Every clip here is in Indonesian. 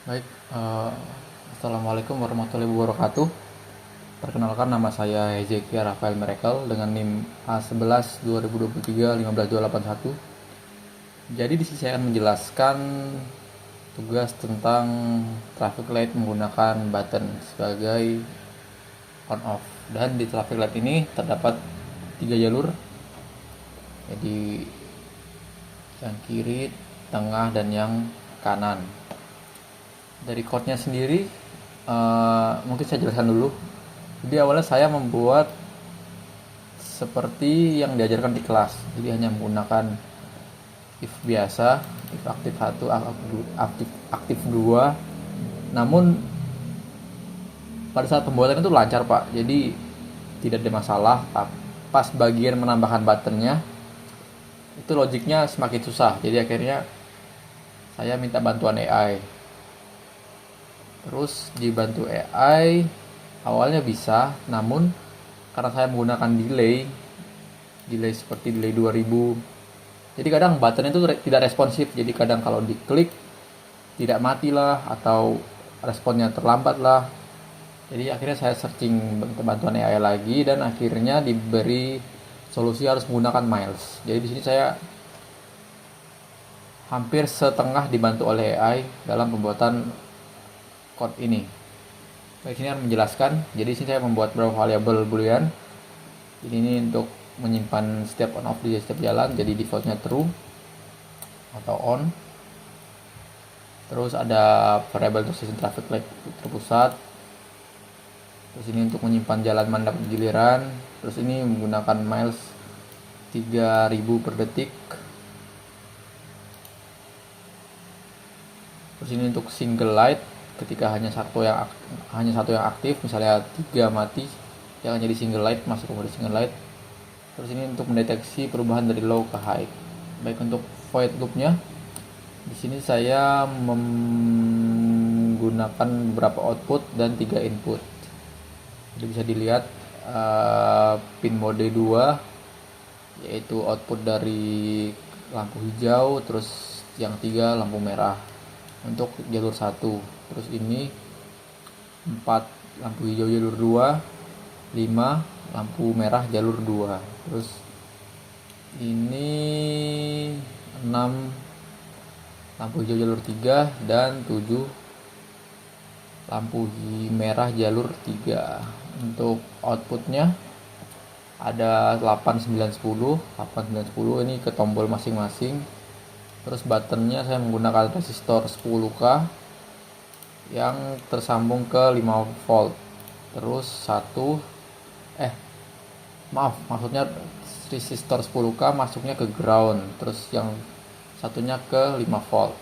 Baik, Assalamualaikum warahmatullahi wabarakatuh. Perkenalkan, nama saya Hezekiah Rafael Miracle dengan NIM A11 2023 15281. Jadi di sini saya akan menjelaskan tugas tentang traffic light menggunakan button sebagai on off. Dan di traffic light ini terdapat 3 jalur. Jadi yang kiri, tengah, dan yang kanan. Dari code-nya sendiri mungkin saya jelaskan dulu. Jadi awalnya saya membuat seperti yang diajarkan di kelas. Jadi hanya menggunakan if biasa, if aktif 1, aktif 2. Namun pada saat pembuatan itu lancar, Pak. Jadi tidak ada masalah. Pas bagian menambahkan buttonnya itu logiknya semakin susah. Jadi akhirnya saya minta bantuan AI. Terus dibantu AI awalnya bisa, namun karena saya menggunakan delay seperti delay 2000, jadi kadang button itu tidak responsif. Jadi kadang kalau diklik tidak mati lah, atau responnya terlambat lah. Jadi akhirnya saya searching bantuan AI lagi, dan akhirnya diberi solusi harus menggunakan miles. Jadi di sini saya hampir setengah dibantu oleh AI dalam pembuatan code ini. Baik, sini akan menjelaskan. Jadi sini saya membuat beberapa variabel boolean. Jadi ini untuk menyimpan setiap on off di setiap jalan. Jadi defaultnya true atau on. Terus ada variabel untuk sistem traffic light terpusat. Terus ini untuk menyimpan jalan mana dapat giliran. Terus ini menggunakan miles 3000 per detik. Terus ini untuk single light, ketika hanya satu yang aktif, misalnya 3 mati, dia akan jadi single light, masuk ke mode single light. Terus ini untuk mendeteksi perubahan dari low ke high. Baik, untuk void loopnya, di sini saya menggunakan beberapa output dan 3 input. Jadi bisa dilihat pin mode 2, yaitu output dari lampu hijau, terus yang 3 lampu merah untuk jalur 1. Terus ini 4 lampu hijau jalur 2, 5 lampu merah jalur 2. Terus ini 6 lampu hijau jalur 3 dan 7 lampu merah jalur 3. Untuk outputnya ada 8, 9, 10. 8, 9, 10 ini ke tombol masing-masing. Terus buttonnya saya menggunakan resistor 10K yang tersambung ke 5 volt. Terus maksudnya resistor 10K masuknya ke ground, terus yang satunya ke 5 volt.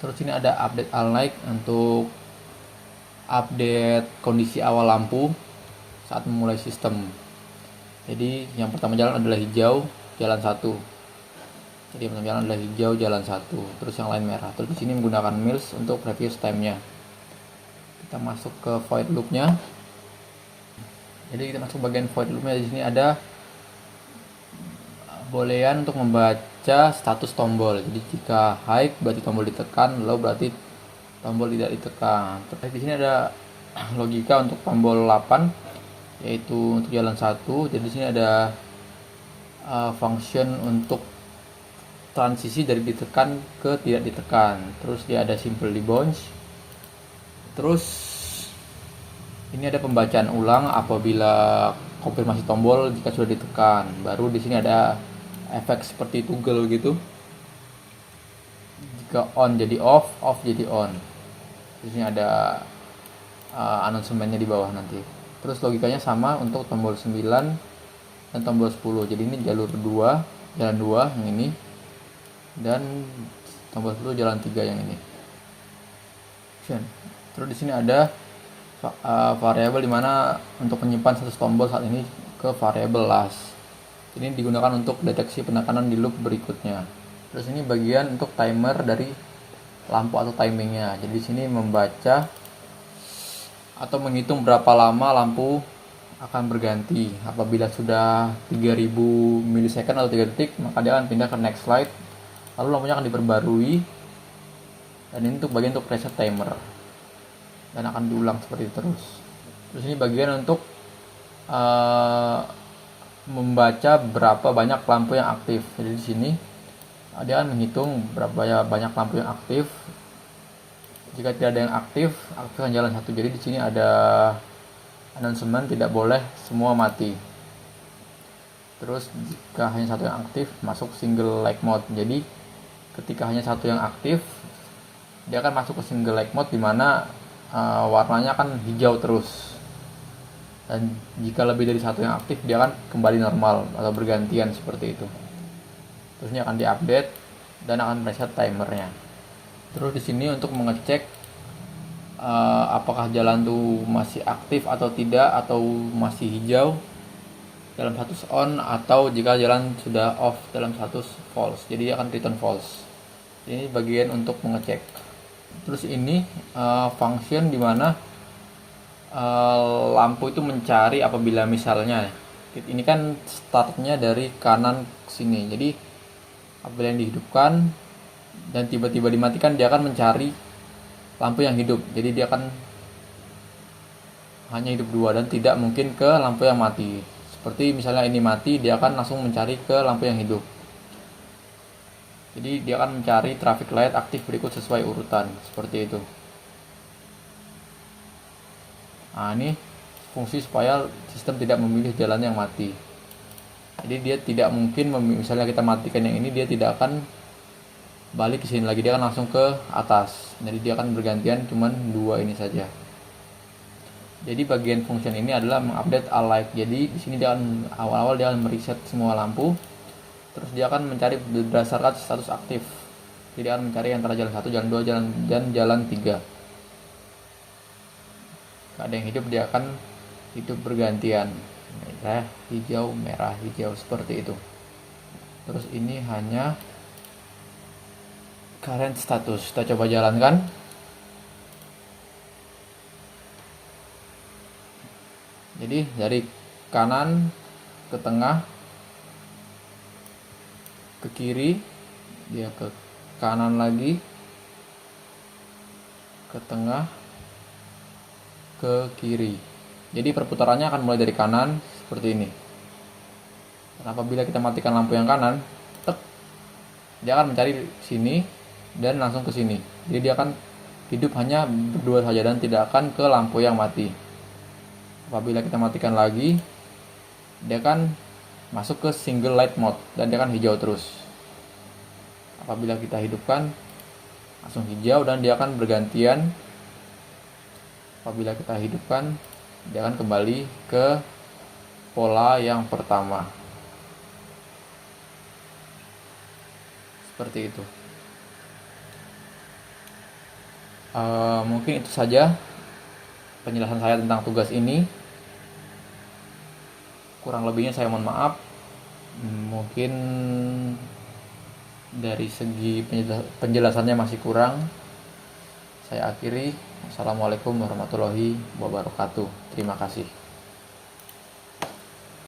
Terus ini ada update all night untuk update kondisi awal lampu saat memulai sistem. Jadi yang pertama jalan adalah hijau, jalan 1. Jadi yang jalan adalah hijau, jalan 1, terus yang lain merah. Terus di sini menggunakan miles untuk previous time-nya. Kita masuk ke void loop-nya. Jadi kita masuk bagian void loop-nya. Di sini ada boolean untuk membaca status tombol. Jadi jika high berarti tombol ditekan, low berarti tombol tidak ditekan. Terus di sini ada logika untuk tombol 8, yaitu untuk jalan 1. Jadi di sini ada function untuk transisi dari ditekan ke tidak ditekan. Terus dia ada simple debounce. Terus ini ada pembacaan ulang apabila konfirmasi tombol jika sudah ditekan. Baru di sini ada efek seperti toggle gitu. Jika on jadi off, off jadi on. Di sini ada announcement-nya di bawah nanti. Terus logikanya sama untuk tombol 9 dan tombol 10. Jadi ini jalur 2, jalan 2 yang ini, dan tombol 10 jalan 3 yang ini. Terus di sini ada variabel dimana untuk menyimpan status tombol saat ini ke variabel last. Ini digunakan untuk deteksi penekanan di loop berikutnya. Terus ini bagian untuk timer dari lampu atau timingnya. Jadi di sini membaca atau menghitung berapa lama lampu akan berganti. Apabila sudah 3000 milisecond atau 3 detik, maka dia akan pindah ke next slide. Lalu lampunya akan diperbarui Dan ini untuk bagian untuk preset timer, dan akan diulang seperti itu terus. Terus ini bagian untuk membaca berapa banyak lampu yang aktif. Jadi di sini dia akan menghitung berapa banyak lampu yang aktif. Jika tidak ada yang aktif, aktifkan jalan satu. Jadi di sini ada announcement tidak boleh semua mati. Terus jika hanya satu yang aktif, masuk single light mode. Jadi ketika hanya satu yang aktif, dia akan masuk ke single light mode, dimana warnanya akan hijau terus. Dan jika lebih dari satu yang aktif, dia akan kembali normal atau bergantian seperti itu. Terus ini akan diupdate dan akan reset timernya. Terus di sini untuk mengecek apakah jalan itu masih aktif atau tidak, atau masih hijau dalam status on, atau jika jalan sudah off dalam status false. Jadi akan return false. Ini bagian untuk mengecek. Terus ini function dimana lampu itu mencari apabila misalnya ini kan startnya dari kanan ke sini. Jadi apabila yang dihidupkan dan tiba-tiba dimatikan, dia akan mencari lampu yang hidup. Jadi dia akan hanya hidup dua dan tidak mungkin ke lampu yang mati. Seperti misalnya ini mati, dia akan langsung mencari ke lampu yang hidup. Jadi dia akan mencari traffic light aktif berikut sesuai urutan, seperti itu. Nah, ini fungsi supaya sistem tidak memilih jalan yang mati. Jadi dia tidak mungkin, misalnya kita matikan yang ini, dia tidak akan balik ke sini lagi, dia akan langsung ke atas. Jadi dia akan bergantian cuman dua ini saja. Jadi bagian function ini adalah mengupdate all light. Jadi di sini dia akan awal-awal dia akan mereset semua lampu. Terus dia akan mencari berdasarkan status aktif. Jadi dia akan mencari antara jalan 1, jalan 2, dan jalan 3. Ada yang hidup, dia akan hidup bergantian. Merah, hijau, merah, hijau, seperti itu. Terus ini hanya current status. Kita coba jalankan. Jadi dari kanan ke tengah, ke kiri, dia ke kanan lagi, ke tengah, ke kiri. Jadi perputarannya akan mulai dari kanan seperti ini. Dan apabila kita matikan lampu yang kanan, dia akan mencari sini dan langsung ke sini. Jadi dia akan hidup hanya berdua saja dan tidak akan ke lampu yang mati. Apabila kita matikan lagi, dia akan masuk ke single light mode dan dia akan hijau terus. Apabila kita hidupkan, langsung hijau dan dia akan bergantian. Apabila kita hidupkan, dia akan kembali ke pola yang pertama. Seperti itu. Mungkin itu saja penjelasan saya tentang tugas ini. Kurang lebihnya saya mohon maaf. Mungkin dari segi penjelasannya masih kurang. Saya akhiri. Assalamualaikum warahmatullahi wabarakatuh. Terima kasih.